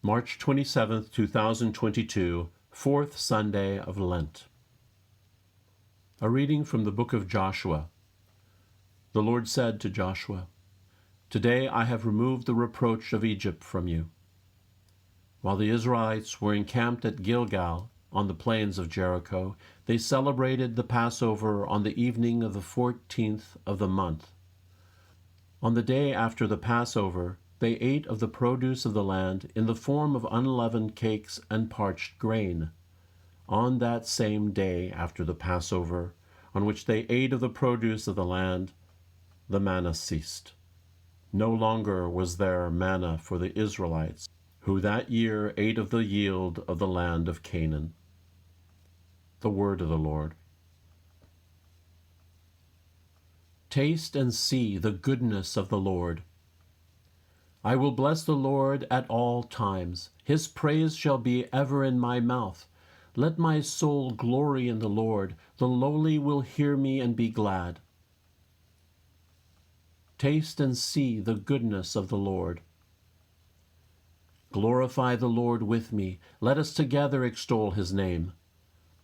March 27th, 2022, fourth Sunday of Lent. A reading from the book of Joshua. The Lord said to Joshua, "Today I have removed the reproach of Egypt from you." While the Israelites were encamped at Gilgal, on the plains of Jericho, they celebrated the Passover on the evening of the 14th of the month. On the day after the Passover, they ate of the produce of the land in the form of unleavened cakes and parched grain. On that same day after the Passover, on which they ate of the produce of the land, the manna ceased. No longer was there manna for the Israelites, who that year ate of the yield of the land of Canaan. The word of the Lord. Taste and see the goodness of the Lord. I will bless the Lord at all times. His praise shall be ever in my mouth. Let my soul glory in the Lord. The lowly will hear me and be glad. Taste and see the goodness of the Lord. Glorify the Lord with me. Let us together extol his name.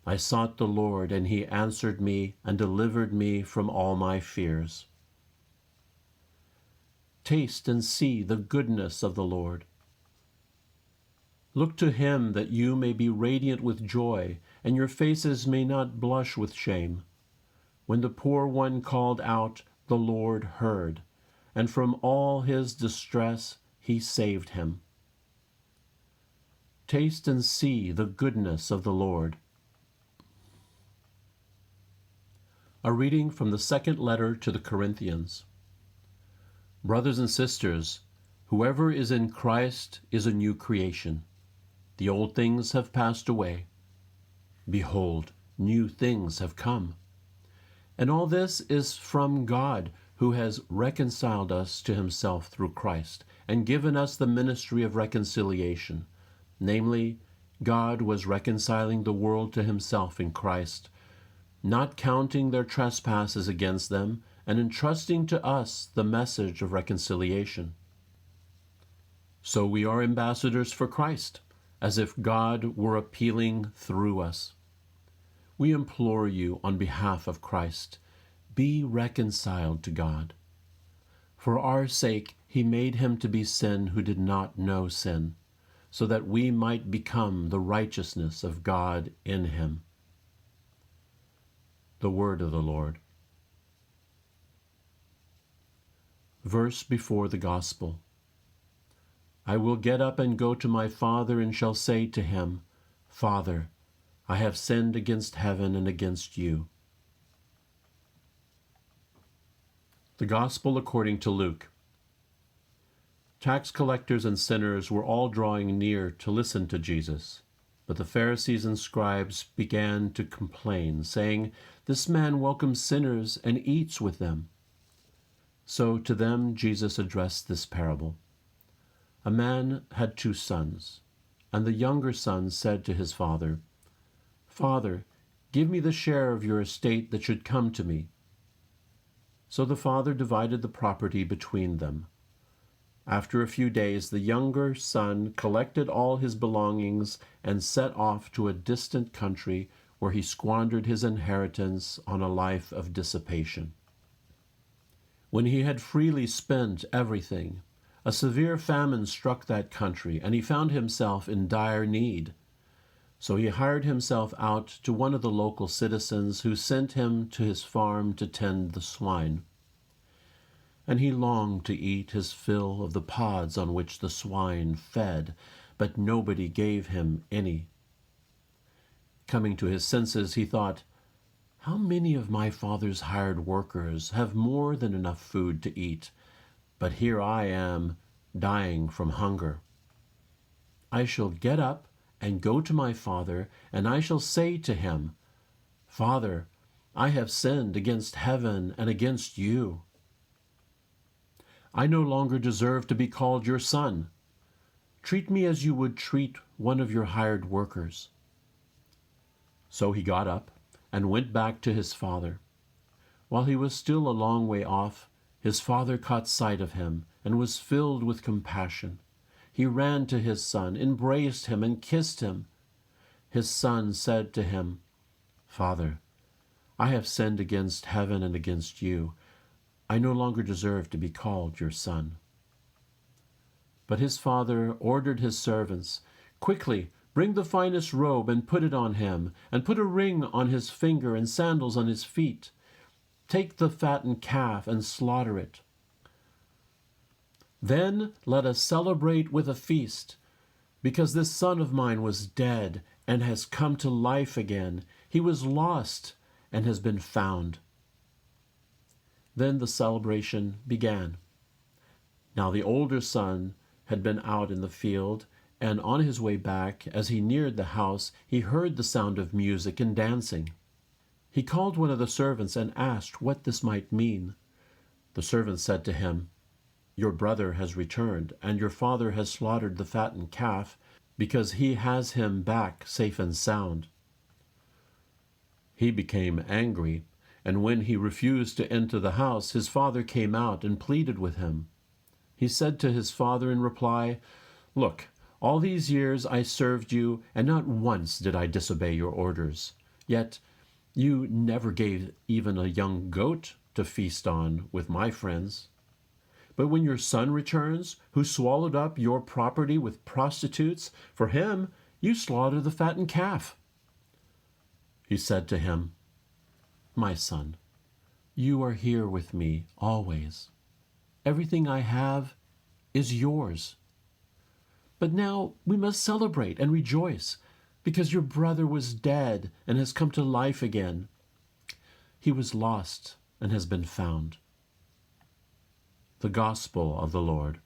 I sought the Lord, and he answered me and delivered me from all my fears. Taste and see the goodness of the Lord. Look to him that you may be radiant with joy, and your faces may not blush with shame. When the poor one called out, the Lord heard, and from all his distress he saved him. Taste and see the goodness of the Lord. A reading from the second letter to the Corinthians. Brothers and sisters, whoever is in Christ is a new creation. The old things have passed away. Behold, new things have come. And all this is from God, who has reconciled us to himself through Christ, and given us the ministry of reconciliation. Namely, God was reconciling the world to himself in Christ, not counting their trespasses against them, and entrusting to us the message of reconciliation. So we are ambassadors for Christ, as if God were appealing through us. We implore you on behalf of Christ, be reconciled to God. For our sake he made him to be sin who did not know sin, so that we might become the righteousness of God in him. The word of the Lord. Verse before the Gospel. I will get up and go to my Father and shall say to him, Father, I have sinned against heaven and against you. The Gospel according to Luke. Tax collectors and sinners were all drawing near to listen to Jesus, but the Pharisees and scribes began to complain, saying, This man welcomes sinners and eats with them. So to them Jesus addressed this parable. A man had 2 sons, and the younger son said to his father, Father, give me the share of your estate that should come to me. So the father divided the property between them. After a few days, the younger son collected all his belongings and set off to a distant country where he squandered his inheritance on a life of dissipation. When he had freely spent everything, a severe famine struck that country, and he found himself in dire need. So he hired himself out to one of the local citizens, who sent him to his farm to tend the swine. And he longed to eat his fill of the pods on which the swine fed, but nobody gave him any. Coming to his senses, he thought, How many of my father's hired workers have more than enough food to eat, but here I am dying from hunger. I shall get up and go to my father, and I shall say to him, Father, I have sinned against heaven and against you. I no longer deserve to be called your son. Treat me as you would treat one of your hired workers. So he got up and went back to his father. While he was still a long way off, his father caught sight of him and was filled with compassion. he ran to his son, embraced him, and kissed him. His son said to him, "Father, I have sinned against heaven and against you. I no longer deserve to be called your son." But his father ordered his servants, "Quickly, bring the finest robe and put it on him, and put a ring on his finger and sandals on his feet. Take the fattened calf and slaughter it. Then let us celebrate with a feast, because this son of mine was dead and has come to life again. He was lost and has been found." Then the celebration began. Now the older son had been out in the field, and on his way back, as he neared the house, he heard the sound of music and dancing. He called one of the servants and asked what this might mean. The servant said to him, "Your brother has returned, and your father has slaughtered the fattened calf, because he has him back safe and sound." He became angry, and when he refused to enter the house, his father came out and pleaded with him. He said to his father in reply, "Look, all these years I served you, and not once did I disobey your orders. Yet you never gave even a young goat to feast on with my friends. But when your son returns, who swallowed up your property with prostitutes, for him you slaughter the fattened calf." He said to him, "My son, you are here with me always. Everything I have is yours. But now we must celebrate and rejoice, because your brother was dead and has come to life again. He was lost and has been found." The Gospel of the Lord.